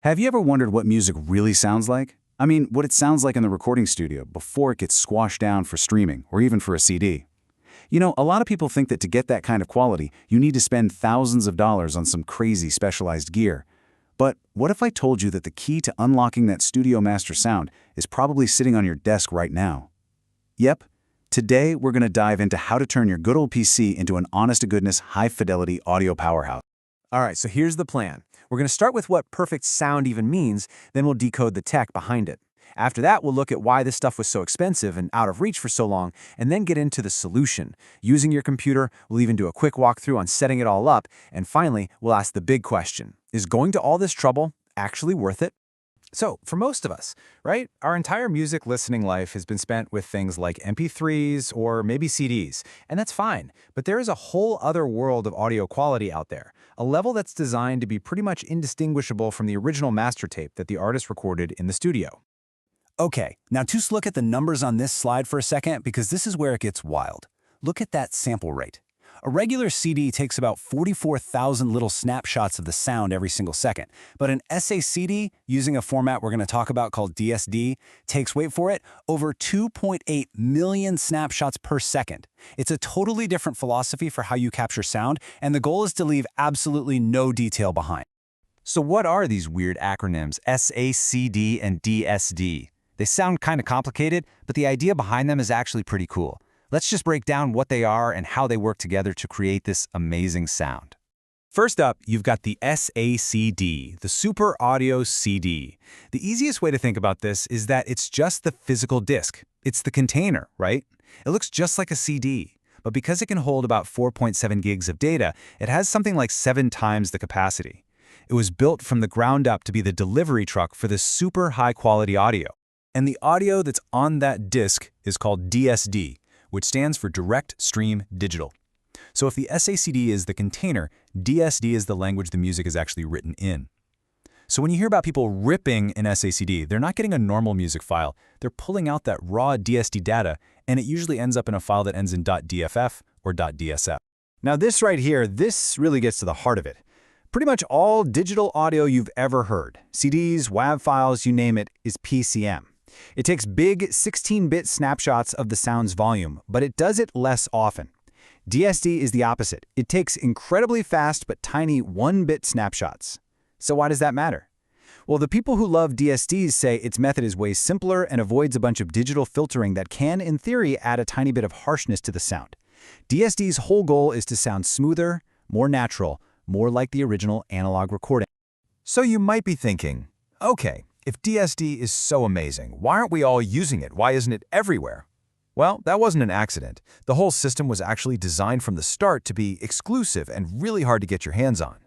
Have you ever wondered what music really sounds like? I mean, what it sounds like in the recording studio before it gets squashed down for streaming or even for a CD. You know, a lot of people think that to get that kind of quality, you need to spend thousands of dollars on some crazy specialized gear. But what if I told you that the key to unlocking that studio master sound is probably sitting on your desk right now? Yep. Today, we're going to dive into how to turn your good old PC into an honest-to-goodness, high-fidelity audio powerhouse. All right, so here's the plan. We're going to start with what perfect sound even means, then we'll decode the tech behind it. After that, we'll look at why this stuff was so expensive and out of reach for so long, and then get into the solution. Using your computer, we'll even do a quick walkthrough on setting it all up, and finally, we'll ask the big question. Is going to all this trouble actually worth it? So, for most of us, right, our entire music listening life has been spent with things like MP3s or maybe CDs, and that's fine. But there is a whole other world of audio quality out there, a level that's designed to be pretty much indistinguishable from the original master tape that the artist recorded in the studio. Okay, now just look at the numbers on this slide for a second because this is where it gets wild. Look at that sample rate. A regular CD takes about 44,000 little snapshots of the sound every single second, but an SACD, using a format we're going to talk about called DSD, takes, wait for it, over 2.8 million snapshots per second. It's a totally different philosophy for how you capture sound, and the goal is to leave absolutely no detail behind. So what are these weird acronyms, SACD and DSD? They sound kind of complicated, but the idea behind them is actually pretty cool. Let's just break down what they are and how they work together to create this amazing sound. First up, you've got the SACD, the Super Audio CD. The easiest way to think about this is that it's just the physical disc. It's the container, right? It looks just like a CD, but because it can hold about 4.7 gigs of data, it has something like 7 times the capacity. It was built from the ground up to be the delivery truck for this super high-quality audio. And the audio that's on that disc is called DSD, which stands for Direct Stream Digital. So if the SACD is the container, DSD is the language the music is actually written in. So when you hear about people ripping an SACD, they're not getting a normal music file. They're pulling out that raw DSD data, and it usually ends up in a file that ends in .dff or .dsf. Now this right here, this really gets to the heart of it. Pretty much all digital audio you've ever heard, CDs, WAV files, you name it, is PCM. It takes big 16-bit snapshots of the sound's volume, but it does it less often. DSD is the opposite. It takes incredibly fast but tiny 1-bit snapshots. So why does that matter? Well, the people who love DSDs say its method is way simpler and avoids a bunch of digital filtering that can, in theory, add a tiny bit of harshness to the sound. DSD's whole goal is to sound smoother, more natural, more like the original analog recording. So you might be thinking, okay, if DSD is so amazing, why aren't we all using it? Why isn't it everywhere? Well, that wasn't an accident. The whole system was actually designed from the start to be exclusive and really hard to get your hands on.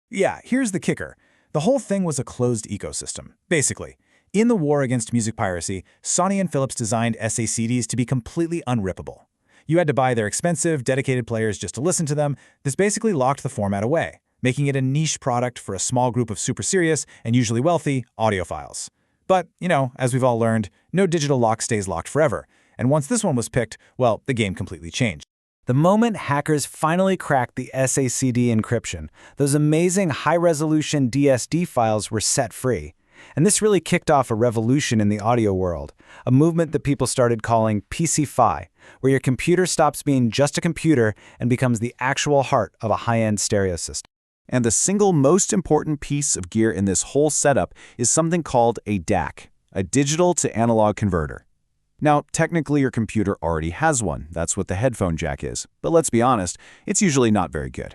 Yeah, here's the kicker. The whole thing was a closed ecosystem. Basically, in the war against music piracy, Sony and Philips designed SACDs to be completely unrippable. You had to buy their expensive, dedicated players just to listen to them. This basically locked the format away, making it a niche product for a small group of super serious and usually wealthy audiophiles. But, you know, as we've all learned, no digital lock stays locked forever. And once this one was picked, well, the game completely changed. The moment hackers finally cracked the SACD encryption, those amazing high-resolution DSD files were set free. And this really kicked off a revolution in the audio world, a movement that people started calling PC-Fi, where your computer stops being just a computer and becomes the actual heart of a high-end stereo system. And the single most important piece of gear in this whole setup is something called a DAC, a digital to analog converter. Now, technically your computer already has one. That's what the headphone jack is. But let's be honest, it's usually not very good.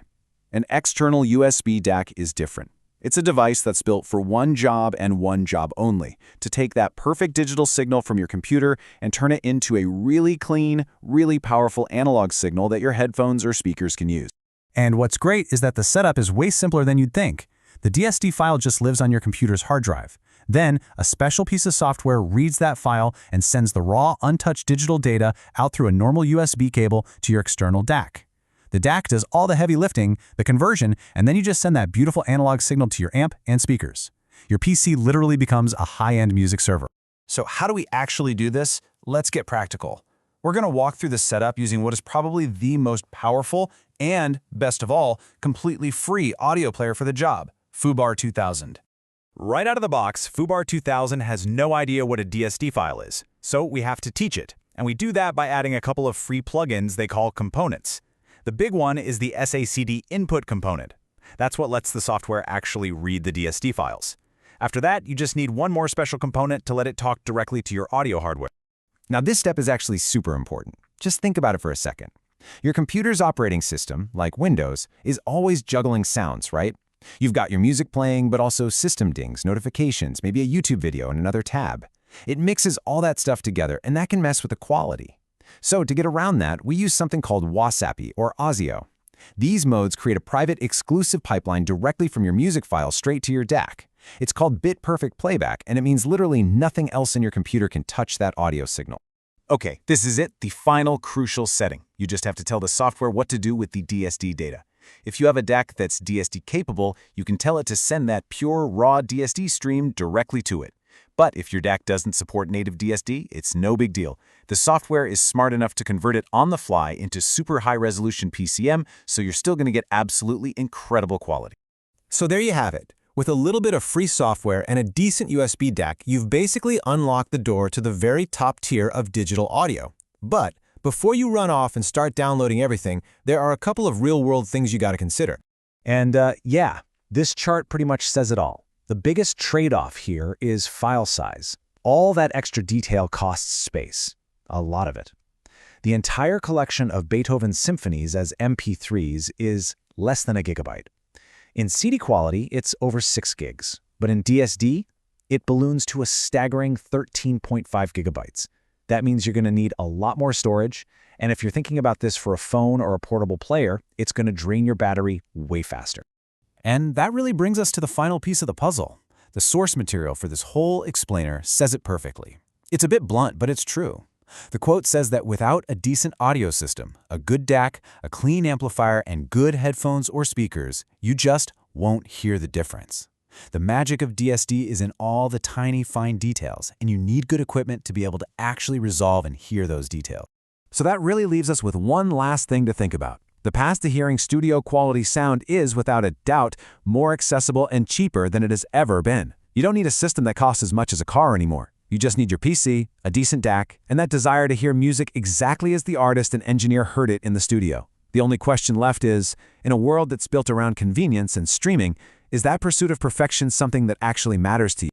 An external USB DAC is different. It's a device that's built for one job and one job only, to take that perfect digital signal from your computer and turn it into a really clean, really powerful analog signal that your headphones or speakers can use. And what's great is that the setup is way simpler than you'd think. The DSD file just lives on your computer's hard drive. Then, a special piece of software reads that file and sends the raw, untouched digital data out through a normal USB cable to your external DAC. The DAC does all the heavy lifting, the conversion, and then you just send that beautiful analog signal to your amp and speakers. Your PC literally becomes a high-end music server. So how do we actually do this? Let's get practical. We're going to walk through the setup using what is probably the most powerful and, best of all, completely free audio player for the job, Fubar 2000. Right out of the box, FooBar 2000 has no idea what a DSD file is, so we have to teach it. And we do that by adding a couple of free plugins they call components. The big one is the SACD input component. That's what lets the software actually read the DSD files. After that, you just need one more special component to let it talk directly to your audio hardware. Now, this step is actually super important. Just think about it for a second. Your computer's operating system, like Windows, is always juggling sounds, right? You've got your music playing, but also system dings, notifications, maybe a YouTube video in another tab. It mixes all that stuff together, and that can mess with the quality. So to get around that, we use something called WASAPI or ASIO. These modes create a private exclusive pipeline directly from your music file straight to your DAC. It's called bit-perfect playback, and it means literally nothing else in your computer can touch that audio signal. Okay, this is it, the final crucial setting. You just have to tell the software what to do with the DSD data. If you have a DAC that's DSD capable, you can tell it to send that pure, raw DSD stream directly to it. But if your DAC doesn't support native DSD, it's no big deal. The software is smart enough to convert it on the fly into super high-resolution PCM, so you're still going to get absolutely incredible quality. So there you have it. With a little bit of free software and a decent USB DAC, you've basically unlocked the door to the very top tier of digital audio. But before you run off and start downloading everything, there are a couple of real-world things you got to consider. And yeah, this chart pretty much says it all. The biggest trade-off here is file size. All that extra detail costs space. A lot of it. The entire collection of Beethoven's symphonies as MP3s is less than a gigabyte. In CD quality, it's over 6 gigs, but in DSD, it balloons to a staggering 13.5 gigabytes. That means you're going to need a lot more storage, and if you're thinking about this for a phone or a portable player, it's going to drain your battery way faster. And that really brings us to the final piece of the puzzle. The source material for this whole explainer says it perfectly. It's a bit blunt, but it's true. The quote says that without a decent audio system, a good DAC, a clean amplifier, and good headphones or speakers, you just won't hear the difference. The magic of DSD is in all the tiny, fine details, and you need good equipment to be able to actually resolve and hear those details. So that really leaves us with one last thing to think about. The path to hearing studio-quality sound is, without a doubt, more accessible and cheaper than it has ever been. You don't need a system that costs as much as a car anymore. You just need your PC, a decent DAC, and that desire to hear music exactly as the artist and engineer heard it in the studio. The only question left is, in a world that's built around convenience and streaming, is that pursuit of perfection something that actually matters to you?